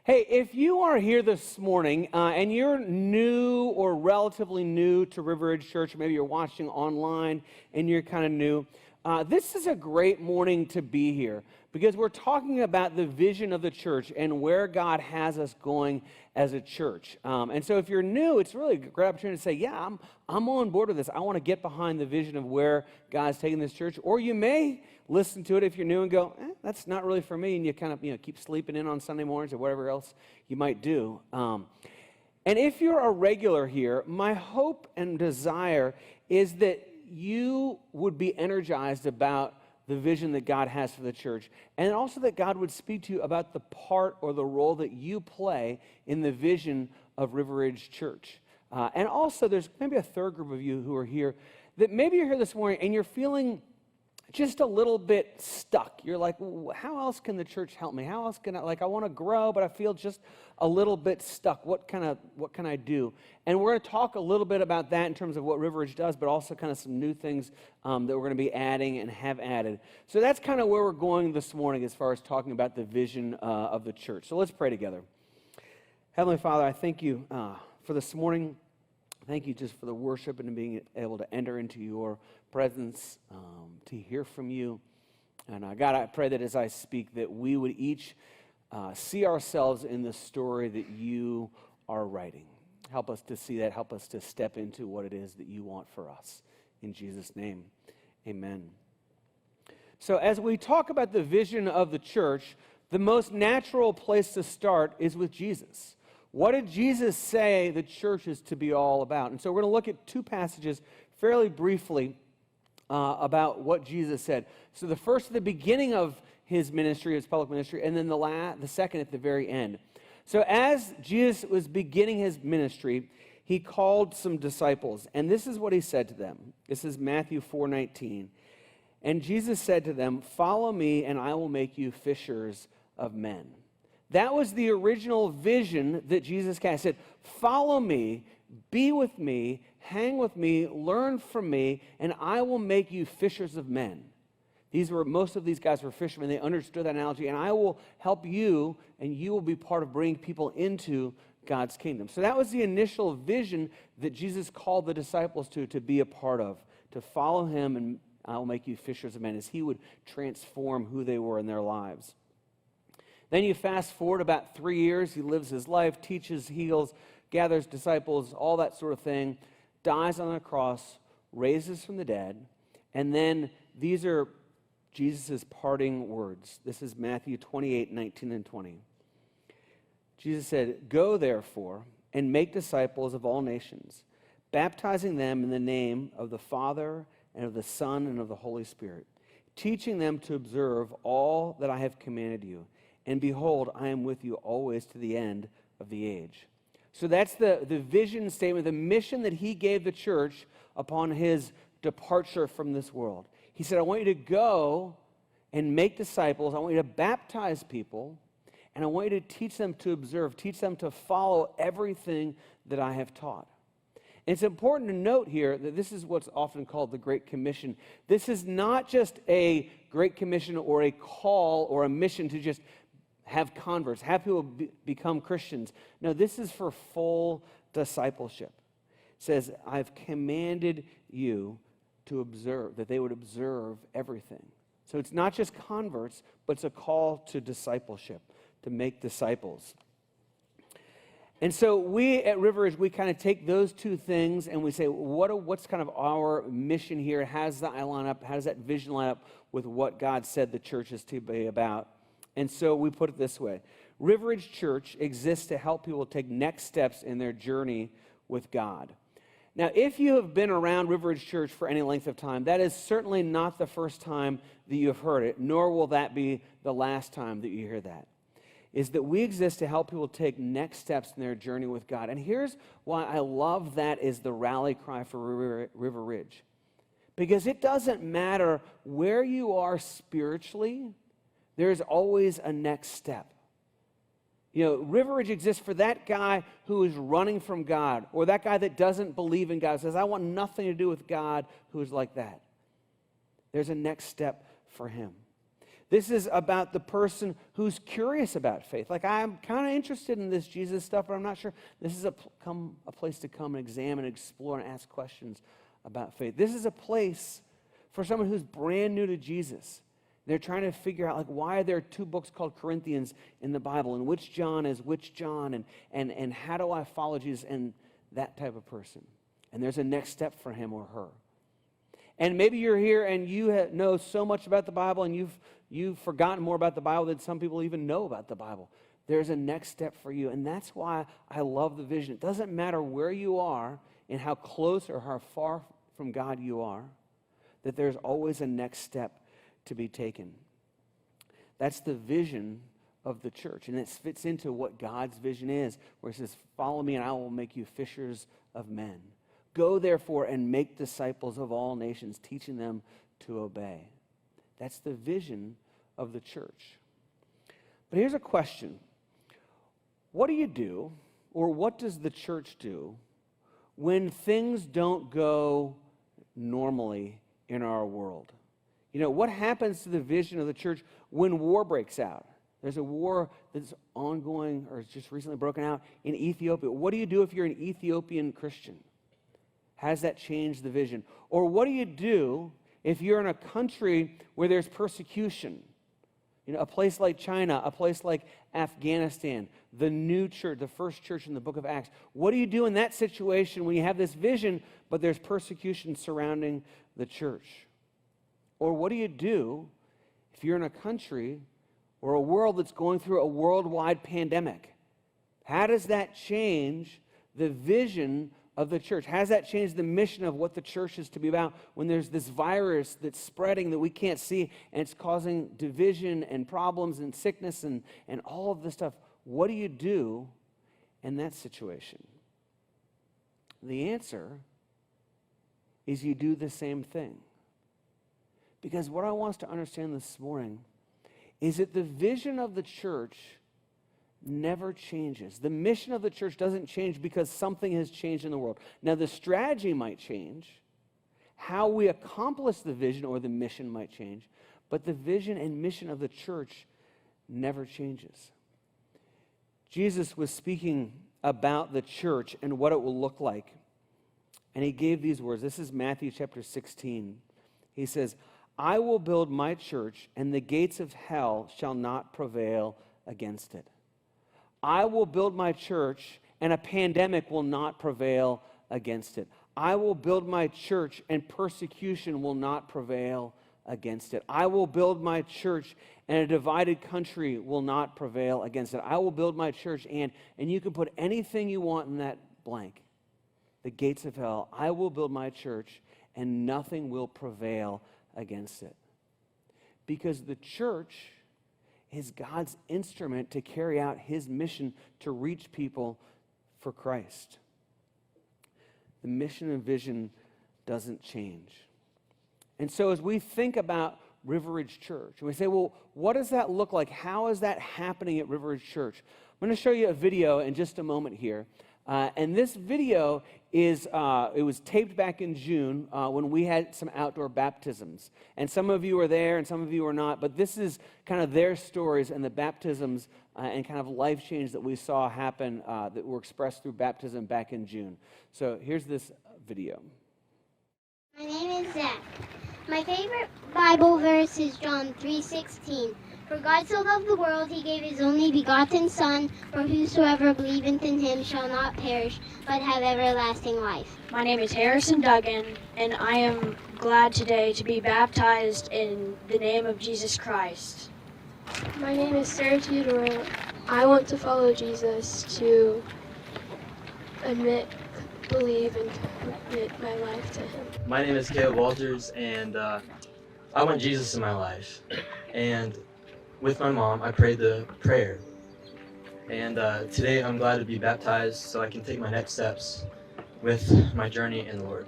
Hey, if you are here this morning and you're new or relatively new to River Ridge Church, maybe you're watching online and you're kind of new, this is a great morning to be here because we're talking about the vision of the church and where God has us going as a church. And so if you're new, it's really a great opportunity to say, yeah, I'm on board with this. I want to get behind the vision of where God's taking this church. Or you may listen to it if you're new and go, that's not really for me, and you kind of keep sleeping in on Sunday mornings or whatever else you might do. And if you're a regular here, my hope and desire is that you would be energized about the vision that God has for the church, and also that God would speak to you about the part or the role that you play in the vision of River Ridge Church. And also, there's maybe a third group of you who are here that maybe you're here this morning and you're feeling just a little bit stuck. You're like, how else can the church help me? How else can I want to grow, but I feel just a little bit stuck. What can I do? And we're going to talk a little bit about that in terms of what River Ridge does, but also kind of some new things that we're going to be adding and have added. So that's kind of where we're going this morning as far as talking about the vision of the church. So let's pray together. Heavenly Father, I thank you for this morning. Thank you just for the worship and being able to enter into your presence, to hear from you. And God, I pray that as I speak, that we would each see ourselves in the story that you are writing. Help us to see that. Help us to step into what it is that you want for us. In Jesus' name, amen. So as we talk about the vision of the church, the most natural place to start is with Jesus. What did Jesus say the church is to be all about? And so we're going to look at two passages fairly briefly about what Jesus said. So the first at the beginning of his ministry, his public ministry, and then the second at the very end. So as Jesus was beginning his ministry, he called some disciples, and this is what he said to them. This is Matthew 4:19. And Jesus said to them, "Follow me, and I will make you fishers of men." That was the original vision that Jesus cast. He said, follow me, be with me, hang with me, learn from me, and I will make you fishers of men. Most of these guys were fishermen. They understood that analogy, and I will help you, and you will be part of bringing people into God's kingdom. So that was the initial vision that Jesus called the disciples to be a part of, to follow him, and I will make you fishers of men, as he would transform who they were in their lives. Then you fast forward about 3 years. He lives his life, teaches, heals, gathers disciples, all that sort of thing, dies on the cross, raises from the dead, and then these are Jesus' parting words. This is Matthew 28:19 and 20. Jesus said, "Go therefore and make disciples of all nations, baptizing them in the name of the Father and of the Son and of the Holy Spirit, teaching them to observe all that I have commanded you. And behold, I am with you always to the end of the age." So that's the vision statement, the mission that he gave the church upon his departure from this world. He said, I want you to go and make disciples. I want you to baptize people. And I want you to teach them to observe, teach them to follow everything that I have taught. And it's important to note here that this is what's often called the Great Commission. This is not just a Great Commission or a call or a mission to just have converts, have people become Christians. No, this is for full discipleship. It says, I've commanded you to observe, that they would observe everything. So it's not just converts, but it's a call to discipleship, to make disciples. And so we at River Ridge, we kind of take those two things and we say, what's kind of our mission here? How does that line up? How does that vision line up with what God said the church is to be about? And so we put it this way. River Ridge Church exists to help people take next steps in their journey with God. Now, if you have been around River Ridge Church for any length of time, that is certainly not the first time that you have heard it, nor will that be the last time that you hear that. Is that we exist to help people take next steps in their journey with God. And here's why I love that is the rally cry for River Ridge. Because it doesn't matter where you are spiritually, there's always a next step. River Ridge exists for that guy who is running from God, or that guy that doesn't believe in God, says, I want nothing to do with God, who is like that. There's a next step for him. This is about the person who's curious about faith. Like, I'm kind of interested in this Jesus stuff, but I'm not sure. This is a place to come and examine, explore, and ask questions about faith. This is a place for someone who's brand new to Jesus. They're trying to figure out, like, why are there two books called Corinthians in the Bible, and which John is which John, and how do I follow Jesus, and that type of person. And there's a next step for him or her. And maybe you're here and you know so much about the Bible, and you've forgotten more about the Bible than some people even know about the Bible. There's a next step for you, and that's why I love the vision. It doesn't matter where you are and how close or how far from God you are, that there's always a next step to be taken. That's the vision of the church, and it fits into what God's vision is, where he says, follow me and I will make you fishers of men. Go therefore and make disciples of all nations, teaching them to obey. That's the vision of the church. But here's a question. What do you do, or what does the church do, when things don't go normally in our world? You know, what happens to the vision of the church when war breaks out? There's a war that's ongoing or has just recently broken out in Ethiopia. What do you do if you're an Ethiopian Christian? How does that change the vision? Or what do you do if you're in a country where there's persecution? You know, a place like China, a place like Afghanistan, the new church, the first church in the book of Acts. What do you do in that situation when you have this vision, but there's persecution surrounding the church? Or what do you do if you're in a country or a world that's going through a worldwide pandemic? How does that change the vision of the church? How does that change the mission of what the church is to be about when there's this virus that's spreading that we can't see, and it's causing division and problems and sickness and all of this stuff? What do you do in that situation? The answer is you do the same thing. Because what I want us to understand this morning is that the vision of the church never changes. The mission of the church doesn't change because something has changed in the world. Now, the strategy might change. How we accomplish the vision or the mission might change. But the vision and mission of the church never changes. Jesus was speaking about the church and what it will look like. And he gave these words. This is Matthew chapter 16. He says, I will build my church, and the gates of hell shall not prevail against it. I will build my church, and a pandemic will not prevail against it. I will build my church, and persecution will not prevail against it. I will build my church, and a divided country will not prevail against it. I will build my church, and you can put anything you want in that blank. The gates of hell. I will build my church, and nothing will prevail against it. Because the church is God's instrument to carry out his mission to reach people for Christ. The mission and vision doesn't change. And so as we think about River Ridge Church, and we say, well, what does that look like? How is that happening at River Ridge Church? I'm going to show you a video in just a moment here. And this video is, it was taped back in June when we had some outdoor baptisms. And some of you were there and some of you were not, but this is kind of their stories and the baptisms and kind of life change that we saw happen that were expressed through baptism back in June. So here's this video. My name is Zach. My favorite Bible verse is John 3:16. For God so loved the world, he gave his only begotten Son, for whosoever believeth in him shall not perish, but have everlasting life. My name is Harrison Duggan, and I am glad today to be baptized in the name of Jesus Christ. My name is Sarah Theodora. I want to follow Jesus to admit, believe, and commit my life to him. My name is Caleb Walters, and I want Jesus in my life. And with my mom, I prayed the prayer. And today I'm glad to be baptized so I can take my next steps with my journey in the Lord.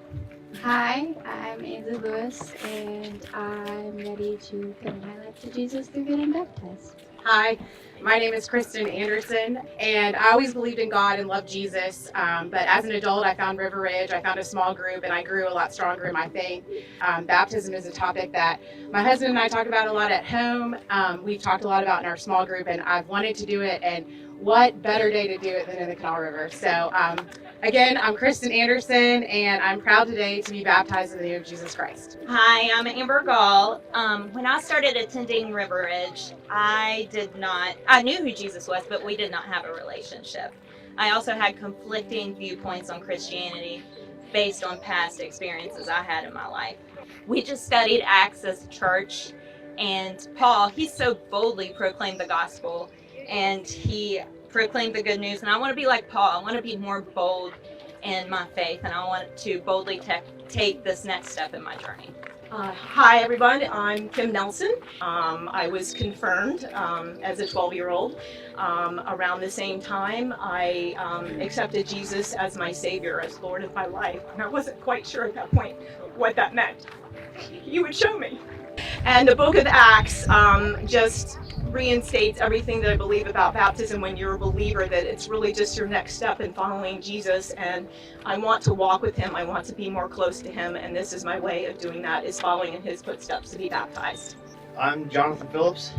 Hi, I'm Ainsley Lewis, and I'm ready to commit my life to Jesus through getting baptized. Hi, my name is Kristen Anderson, and I always believed in God and loved Jesus. But as an adult, I found River Ridge, I found a small group, and I grew a lot stronger in my faith. Baptism is a topic that my husband and I talk about a lot at home. We've talked a lot about in our small group, and I've wanted to do it, and what better day to do it than in the Canal River. So again, I'm Kristen Anderson, and I'm proud today to be baptized in the name of Jesus Christ. Hi, I'm Amber Gall. When I started attending River Ridge, I knew who Jesus was, but we did not have a relationship. I also had conflicting viewpoints on Christianity based on past experiences I had in my life. We just studied Acts as a church, and Paul, he so boldly proclaimed the gospel, and he proclaimed the good news, and I want to be like Paul. I want to be more bold in my faith, and I want to boldly take this next step in my journey. Hi everyone, I'm Kim Nelson. I was confirmed as a 12-year-old. Around the same time, I accepted Jesus as my Savior, as Lord of my life. And I wasn't quite sure at that point what that meant. You would show me. And the book of Acts just reinstates everything that I believe about baptism when you're a believer, that it's really just your next step in following Jesus. And I want to walk with him. I want to be more close to him. And this is my way of doing that, is following in his footsteps to be baptized. I'm Jonathan Phillips,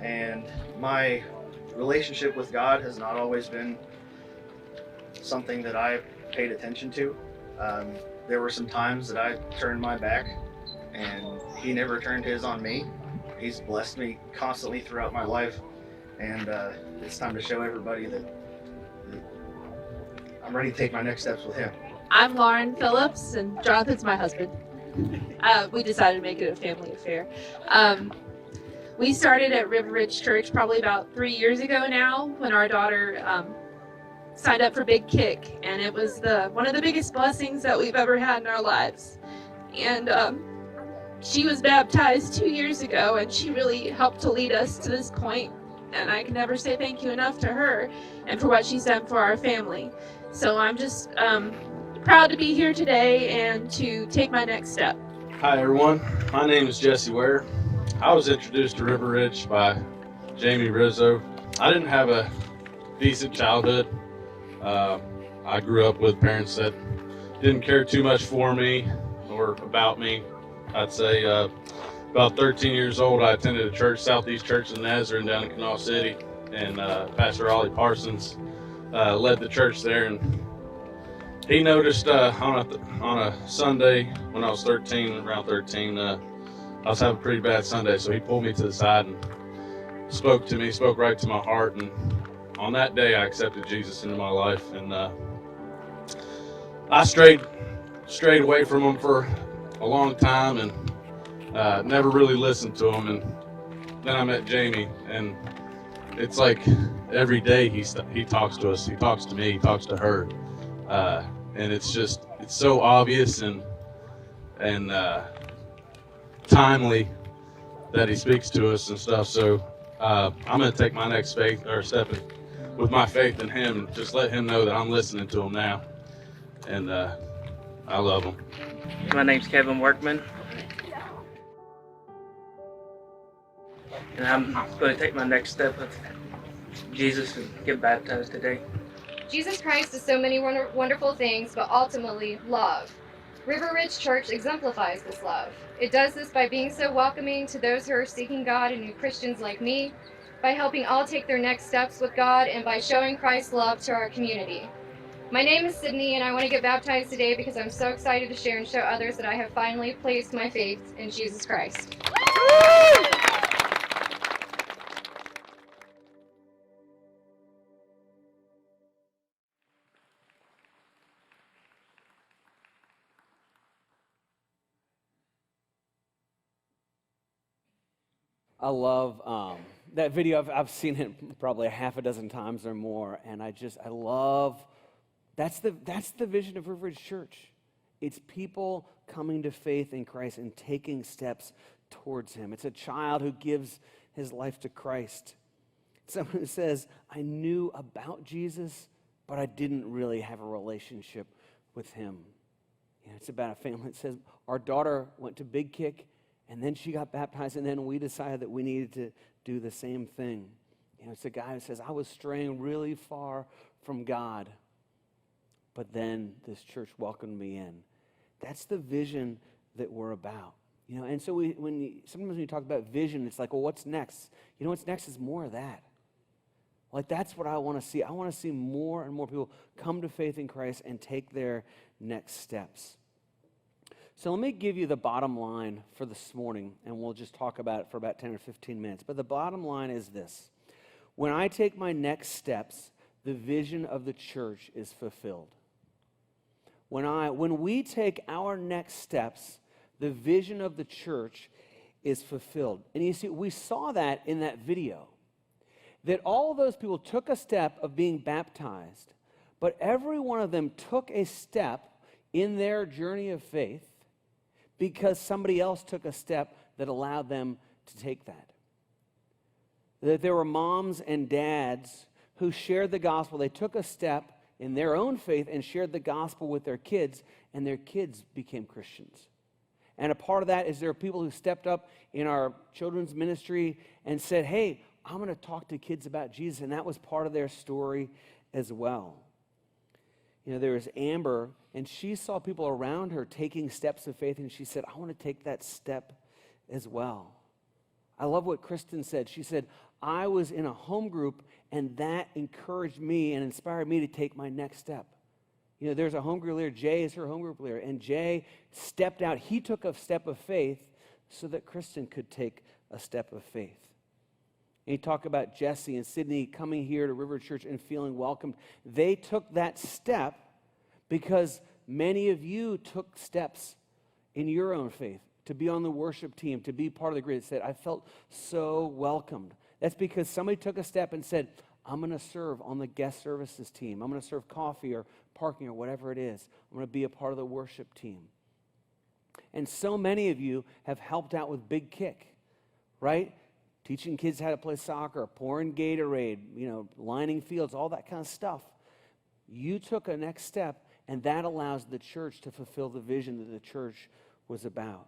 and my relationship with God has not always been something that I paid attention to. There were some times that I turned my back, and he never turned his on me. He's blessed me constantly throughout my life, and it's time to show everybody that I'm ready to take my next steps with him. I'm Lauren Phillips, and Jonathan's my husband. We decided to make it a family affair. We started at River Ridge Church probably about 3 years ago now, when our daughter signed up for Big Kick, and it was one of the biggest blessings that we've ever had in our lives. And she was baptized 2 years ago, and she really helped to lead us to this point. And I can never say thank you enough to her and for what she's done for our family. So I'm just proud to be here today and to take my next step. Hi everyone, my name is Jesse Ware. I was introduced to River Ridge by Jamie Rizzo. I didn't have a decent childhood. I grew up with parents that didn't care too much for me or about me. I'd say about 13 years old, I attended a church, Southeast Church of Nazareth down in Canal City, and Pastor Ollie Parsons led the church there, and he noticed on a Sunday when I was around 13, I was having a pretty bad Sunday, so he pulled me to the side and spoke to me, spoke right to my heart, and on that day I accepted Jesus into my life, and I strayed away from him for a long time and never really listened to him. And then I met Jamie, and it's like every day he talks to us, he talks to me, he talks to her, and it's so obvious and timely that he speaks to us and stuff. So I'm going to take my next step with my faith in him, and just let him know that I'm listening to him now, and I love him. My name's Kevin Workman, and I'm going to take my next step with Jesus and get baptized today. Jesus Christ is so many wonderful things, but ultimately love. River Ridge Church exemplifies this love. It does this by being so welcoming to those who are seeking God and new Christians like me, by helping all take their next steps with God, and by showing Christ's love to our community. My name is Sydney, and I want to get baptized today because I'm so excited to share and show others that I have finally placed my faith in Jesus Christ. I love that video. I've seen it probably a half a dozen times or more, and I love, that's the vision of River Ridge Church. It's people coming to faith in Christ and taking steps towards him. It's a child who gives his life to Christ. Someone who says, I knew about Jesus, but I didn't really have a relationship with him. It's about a family that says, our daughter went to Big Kick, and then she got baptized, and then we decided that we needed to do the same thing. It's a guy who says, I was straying really far from God, but then this church welcomed me in. That's the vision that we're about. And so sometimes when you talk about vision, it's like, well, what's next? What's next is more of that. Like, that's what I want to see. I want to see more and more people come to faith in Christ and take their next steps. So let me give you the bottom line for this morning, and we'll just talk about it for about 10 or 15 minutes. But the bottom line is this. When I take my next steps, the vision of the church is fulfilled. When we take our next steps, the vision of the church is fulfilled. And you see, we saw that in that video, that all of those people took a step of being baptized, but every one of them took a step in their journey of faith because somebody else took a step that allowed them to take that. That there were moms and dads who shared the gospel. They took a step in their own faith and shared the gospel with their kids, and their kids became Christians. And a part of that is there are people who stepped up in our children's ministry and said, hey, I'm going to talk to kids about Jesus, and that was part of their story as well. There was Amber, and she saw people around her taking steps of faith, and she said, I want to take that step as well. I love what Kristen said. She said, I was in a home group, and that encouraged me and inspired me to take my next step. There's a home group leader. Jay is her home group leader, and Jay stepped out. He took a step of faith so that Kristen could take a step of faith. And you talk about Jesse and Sydney coming here to River Church and feeling welcomed. They took that step because many of you took steps in your own faith to be on the worship team, to be part of the group. Said, I felt so welcomed. That's because somebody took a step and said, I'm going to serve on the guest services team. I'm going to serve coffee or parking or whatever it is. I'm going to be a part of the worship team. And so many of you have helped out with Big Kick, right? Teaching kids how to play soccer, pouring Gatorade, lining fields, all that kind of stuff. You took a next step, and that allows the church to fulfill the vision that the church was about.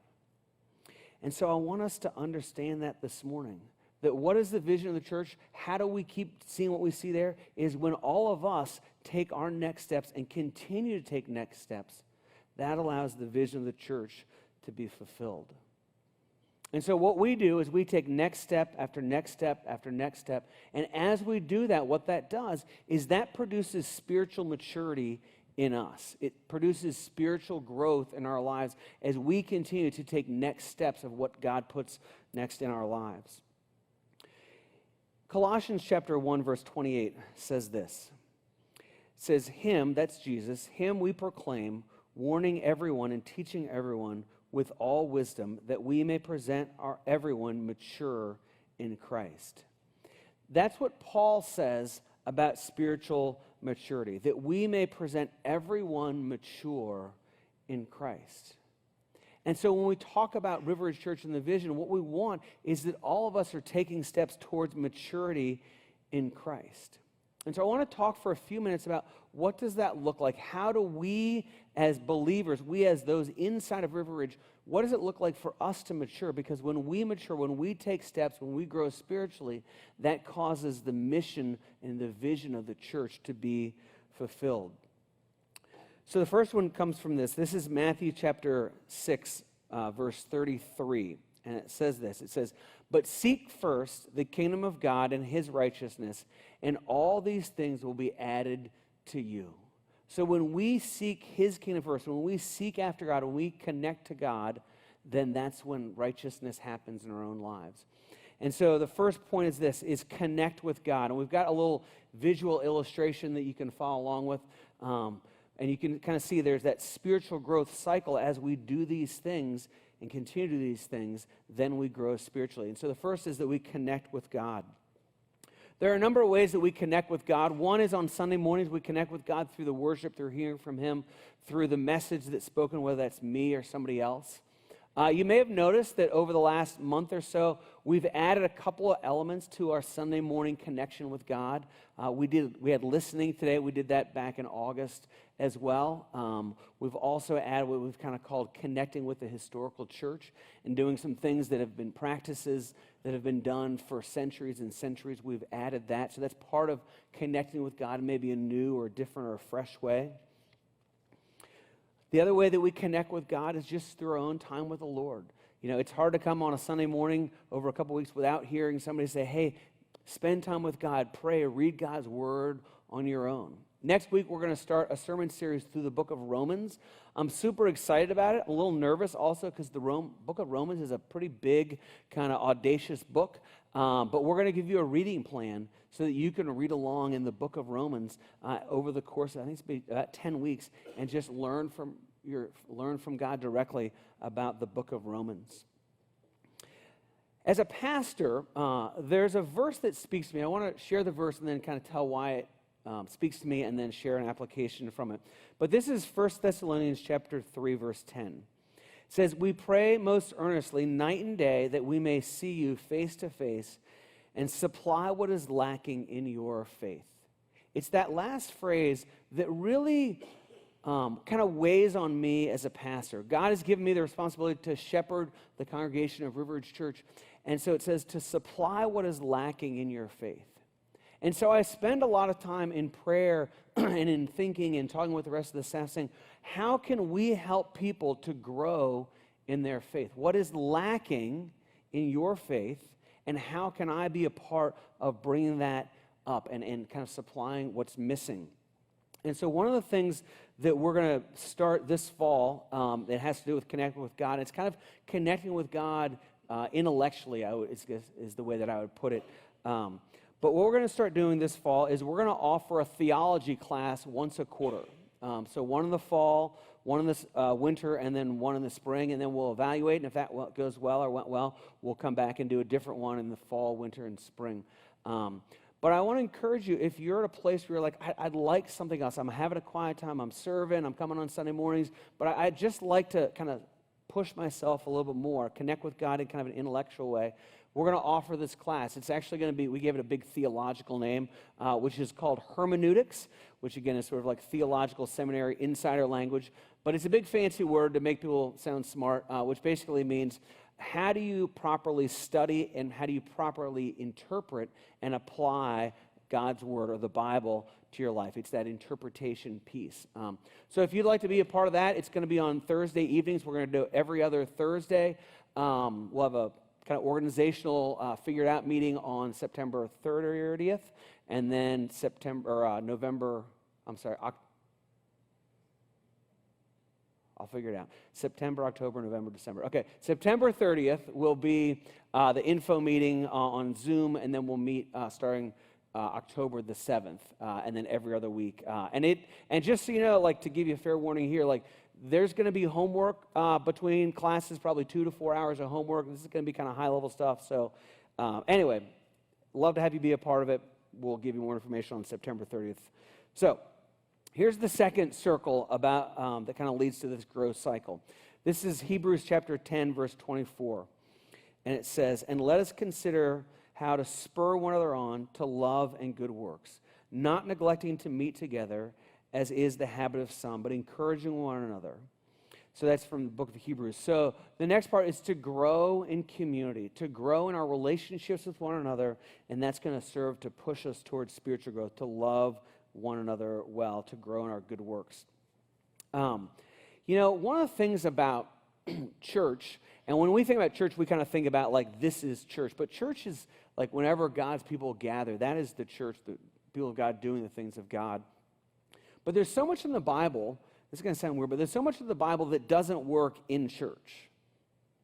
And so I want us to understand that this morning, that what is the vision of the church? How do we keep seeing what we see there? Is when all of us take our next steps and continue to take next steps, that allows the vision of the church to be fulfilled. And so what we do is we take next step after next step after next step. And as we do that, what that does is that produces spiritual maturity in us. It produces spiritual growth in our lives as we continue to take next steps of what God puts next in our lives. Colossians chapter 1, verse 28 says this. It says, him, that's Jesus, him we proclaim, warning everyone and teaching everyone with all wisdom, that we may present everyone mature in Christ. That's what Paul says about spiritual maturity, that we may present everyone mature in Christ. And so when we talk about River Ridge Church and the vision, what we want is that all of us are taking steps towards maturity in Christ. And so I want to talk for a few minutes about what does that look like? How do we as believers, we as those inside of River Ridge, what does it look like for us to mature? Because when we mature, when we take steps, when we grow spiritually, that causes the mission and the vision of the church to be fulfilled. So the first one comes from this. This is Matthew chapter 6, verse 33. And it says this. It says, but seek first the kingdom of God and his righteousness, and all these things will be added to you. So when we seek his kingdom first, when we seek after God, when we connect to God, then that's when righteousness happens in our own lives. And so the first point is this, is connect with God. And we've got a little visual illustration that you can follow along with. And you can kind of see there's that spiritual growth cycle as we do these things and continue to do these things, then we grow spiritually. And so the first is that we connect with God. There are a number of ways that we connect with God. One is on Sunday mornings, we connect with God through the worship, through hearing from him, through the message that's spoken, whether that's me or somebody else. You may have noticed that over the last month or so, we've added a couple of elements to our Sunday morning connection with God. We had listening today. We did that back in August as well. We've also added what we've kind of called connecting with the historical church and doing some things that have been practices that have been done for centuries and centuries. We've added that. So that's part of connecting with God in maybe a new or different or fresh way. The other way that we connect with God is just through our own time with the Lord. You know, it's hard to come on a Sunday morning over a couple weeks without hearing somebody say, hey, spend time with God, pray, read God's word on your own. Next week, we're going to start a sermon series through the book of Romans. I'm super excited about it. I'm a little nervous also because the book of Romans is a pretty big, kind of audacious book. But we're going to give you a reading plan so that you can read along in the book of Romans over the course of, I think it's about 10 weeks, and just learn from God directly about the book of Romans. As a pastor, there's a verse that speaks to me. I want to share the verse and then kind of tell why it speaks to me and then share an application from it. But this is 1 Thessalonians chapter 3, verse 10. It says, we pray most earnestly night and day that we may see you face to face and supply what is lacking in your faith. It's that last phrase that really kind of weighs on me as a pastor. God has given me the responsibility to shepherd the congregation of River Ridge Church. And so it says to supply what is lacking in your faith. And so I spend a lot of time in prayer and in thinking and talking with the rest of the staff saying, how can we help people to grow in their faith? What is lacking in your faith? And how can I be a part of bringing that up and kind of supplying what's missing? And so one of the things that we're going to start this fall that has to do with connecting with God, it's kind of connecting with God intellectually, is the way that I would put it. But what we're going to start doing this fall is we're going to offer a theology class once a quarter. So one in the fall, one in the winter, and then one in the spring, and then we'll evaluate, and if that goes well or went well, we'll come back and do a different one in the fall, winter, and spring. But I want to encourage you, if you're at a place where you're like, I'd like something else. I'm having a quiet time, I'm serving, I'm coming on Sunday mornings, but I'd just like to kind of push myself a little bit more, connect with God in kind of an intellectual way. We're going to offer this class. It's actually going to be, we gave it a big theological name, which is called hermeneutics, which again is sort of like theological seminary insider language. But it's a big fancy word to make people sound smart, which basically means how do you properly study and how do you properly interpret and apply God's word or the Bible to your life. It's that interpretation piece. So if you'd like to be a part of that, it's going to be on Thursday evenings. We're going to do it every other Thursday. We'll have a kind of organizational figured out meeting on September 30th, and then I'll figure it out. September, October, November, December. Okay, September 30th will be the info meeting on Zoom, and then we'll meet starting October the 7th, and then every other week. And just so you know, like to give you a fair warning here, like there's going to be homework between classes, probably 2 to 4 hours of homework. This is going to be kind of high-level stuff. So anyway, love to have you be a part of it. We'll give you more information on September 30th. So here's the second circle about that kind of leads to this growth cycle. This is Hebrews chapter 10, verse 24. And it says, and let us consider how to spur one another on to love and good works, not neglecting to meet together, as is the habit of some, but encouraging one another. So that's from the book of Hebrews. So the next part is to grow in community, to grow in our relationships with one another, and that's going to serve to push us towards spiritual growth, to love one another well, to grow in our good works. You know, one of the things about church, and when we think about church, we kind of think about like this is church, but church is like whenever God's people gather, that is the church, the people of God doing the things of God. But there's so much in the Bible, this is going to sound weird, but there's so much in the Bible that doesn't work in church,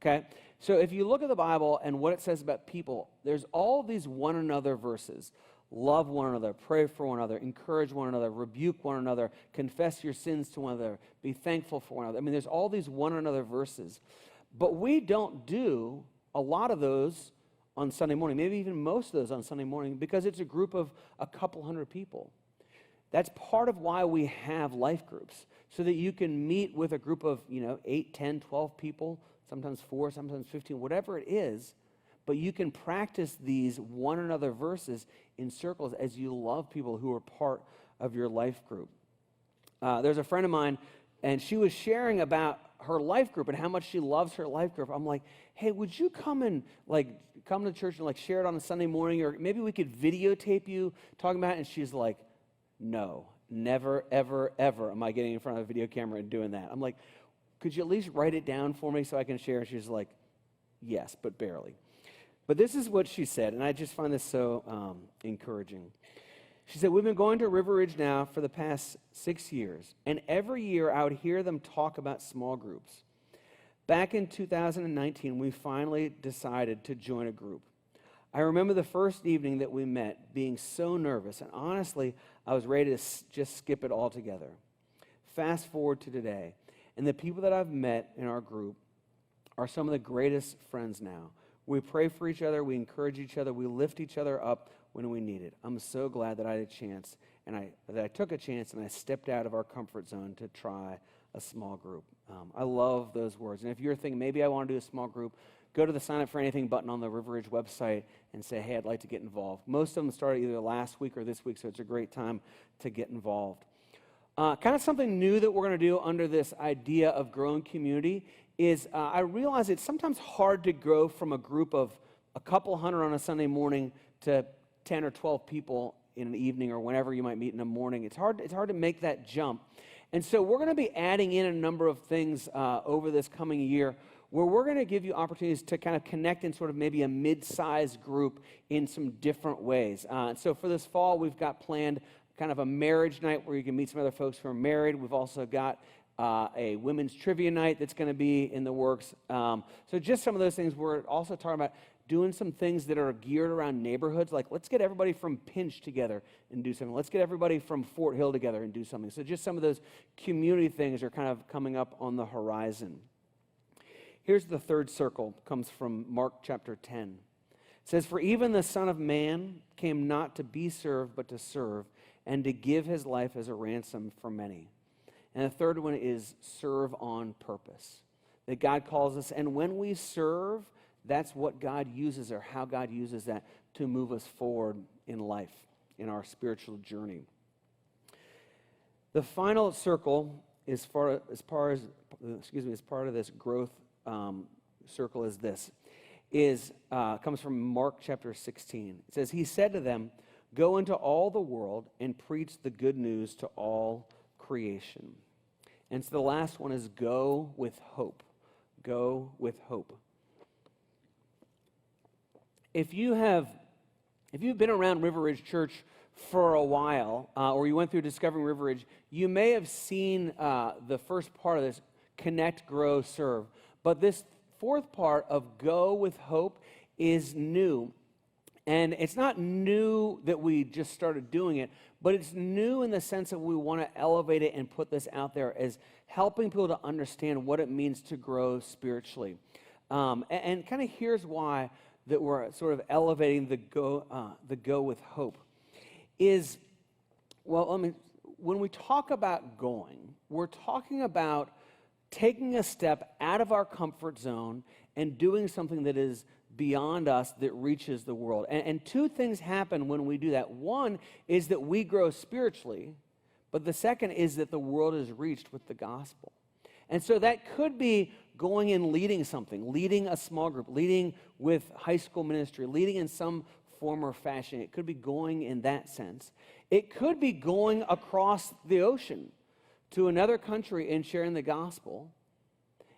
okay? So if you look at the Bible and what it says about people, there's all these one another verses. Love one another, pray for one another, encourage one another, rebuke one another, confess your sins to one another, be thankful for one another. I mean, there's all these one another verses. But we don't do a lot of those on Sunday morning, maybe even most of those on Sunday morning, because it's a group of a couple hundred people. That's part of why we have life groups, so that you can meet with a group of 8, 10, 12 people, sometimes 4, sometimes 15, whatever it is. But you can practice these one another verses in circles as you love people who are part of your life group. There's a friend of mine, and she was sharing about her life group and how much she loves her life group. I'm like, hey, would you come to church and share it on a Sunday morning, or maybe we could videotape you talking about it? And she's like, no, never, ever, ever am I getting in front of a video camera and doing that. I'm like, could you at least write it down for me so I can share? And she's like, yes, but barely. But this is what she said, and I just find this so encouraging. She said, we've been going to River Ridge now for the past 6 years, and every year I would hear them talk about small groups. Back in 2019, we finally decided to join a group. I remember the first evening that we met being so nervous, and honestly, I was ready to just skip it altogether. Fast forward to today, and the people that I've met in our group are some of the greatest friends now. We pray for each other, we encourage each other, we lift each other up when we need it. I'm so glad that I had a chance, and that I took a chance and I stepped out of our comfort zone to try a small group. I love those words. And if you're thinking, maybe I want to do a small group, go to the Sign Up for Anything button on the River Ridge website and say, hey, I'd like to get involved. Most of them started either last week or this week, so it's a great time to get involved. Kind of something new that we're going to do under this idea of growing community is I realize it's sometimes hard to grow from a group of a couple hundred on a Sunday morning to 10 or 12 people in an evening or whenever you might meet in the morning. It's hard to make that jump. And so we're going to be adding in a number of things over this coming year where we're going to give you opportunities to kind of connect in sort of maybe a mid-sized group in some different ways. So for this fall, we've got planned kind of a marriage night where you can meet some other folks who are married. We've also got a women's trivia night that's going to be in the works. So just some of those things. We're also talking about doing some things that are geared around neighborhoods, like let's get everybody from Pinch together and do something. Let's get everybody from Fort Hill together and do something. So just some of those community things are kind of coming up on the horizon. Here's the third circle, comes from Mark chapter 10. It says, for even the Son of Man came not to be served, but to serve, and to give his life as a ransom for many. And the third one is serve on purpose. That God calls us, and when we serve, that's what God uses, or how God uses that to move us forward in life, in our spiritual journey. The final circle as part of this growth circle is this. Comes from Mark chapter 16. It says, he said to them, go into all the world and preach the good news to all creation. And so the last one is go with hope. Go with hope. If you've been around River Ridge Church for a while, or you went through Discovering River Ridge, you may have seen the first part of this, connect, grow, serve. But this fourth part of go with hope is new. And it's not new that we just started doing it, but it's new in the sense that we want to elevate it and put this out there as helping people to understand what it means to grow spiritually. And kind of here's why that we're sort of elevating the go with hope is, when we talk about going, we're talking about taking a step out of our comfort zone and doing something that is beyond us that reaches the world. And two things happen when we do that. One is that we grow spiritually, but the second is that the world is reached with the gospel. And so that could be going and leading something, leading a small group, leading with high school ministry, leading in some form or fashion. It could be going in that sense. It could be going across the ocean to another country and sharing the gospel.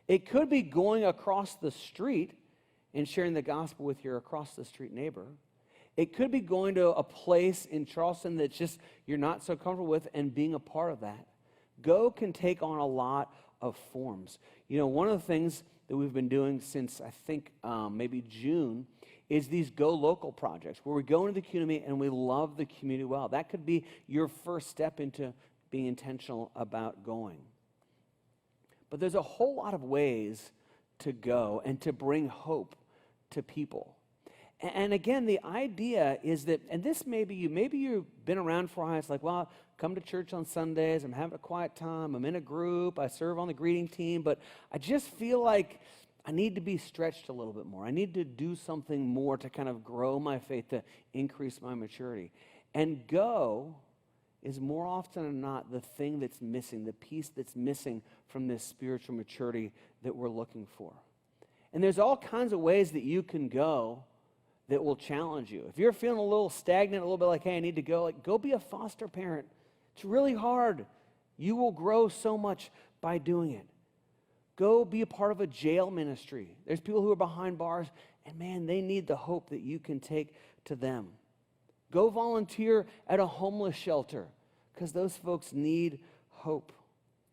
It could be going across the street and sharing the gospel with your across the street neighbor. It could be going to a place in Charleston that's just you're not so comfortable with and being a part of that. Go can take on a lot of forms. You know, one of the things that we've been doing since I think maybe June is these Go Local projects where we go into the community and we love the community well. That could be your first step into being intentional about going. But there's a whole lot of ways to go and to bring hope to people. And again, the idea is that, and this maybe you've been around for a while, it's like, well, come to church on Sundays, I'm having a quiet time, I'm in a group, I serve on the greeting team, but I just feel like I need to be stretched a little bit more. I need to do something more to kind of grow my faith, to increase my maturity. And go is more often than not the thing that's missing, the piece that's missing from this spiritual maturity that we're looking for. And there's all kinds of ways that you can go that will challenge you. If you're feeling a little stagnant, a little bit like, hey, I need to go, like, go be a foster parent. It's really hard. You will grow so much by doing it. Go be a part of a jail ministry. There's people who are behind bars, and man, they need the hope that you can take to them. Go volunteer at a homeless shelter, because those folks need hope.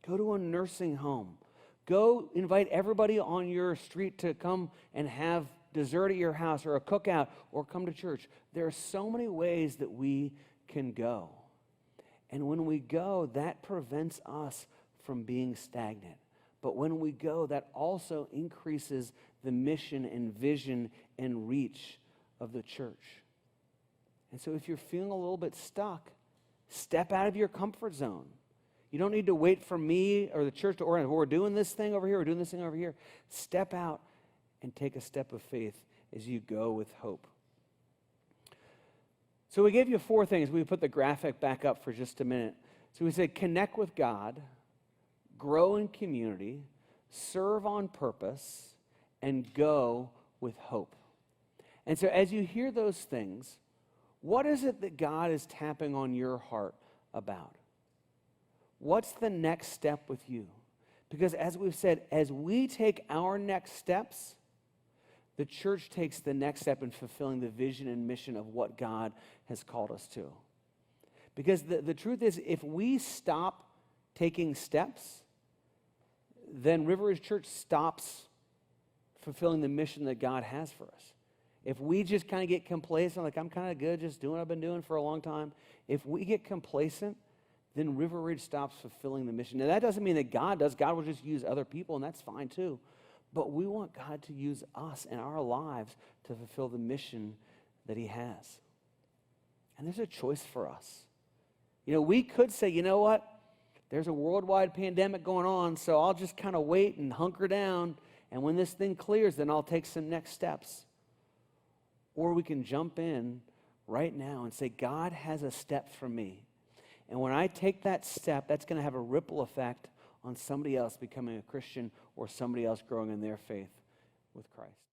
Go to a nursing home. Go invite everybody on your street to come and have dessert at your house or a cookout or come to church. There are so many ways that we can go. And when we go, that prevents us from being stagnant. But when we go, that also increases the mission and vision and reach of the church. And so if you're feeling a little bit stuck, step out of your comfort zone. You don't need to wait for me or the church to organize. We're doing this thing over here, we're doing this thing over here. Step out and take a step of faith as you go with hope. So we gave you 4 things. We put the graphic back up for just a minute. So we said connect with God, grow in community, serve on purpose, and go with hope. And so as you hear those things, what is it that God is tapping on your heart about? What's the next step with you? Because as we've said, as we take our next steps, the church takes the next step in fulfilling the vision and mission of what God has called us to. Because the truth is, if we stop taking steps, then River Ridge Church stops fulfilling the mission that God has for us. If we just kind of get complacent, like I'm kind of good just doing what I've been doing for a long time, if we get complacent, then River Ridge stops fulfilling the mission. Now, that doesn't mean that God does. God will just use other people, and that's fine too. But we want God to use us in our lives to fulfill the mission that he has. And there's a choice for us. You know, we could say, you know what? There's a worldwide pandemic going on, so I'll just kind of wait and hunker down, and when this thing clears, then I'll take some next steps. Or we can jump in right now and say, God has a step for me. And when I take that step, that's going to have a ripple effect on somebody else becoming a Christian or somebody else growing in their faith with Christ.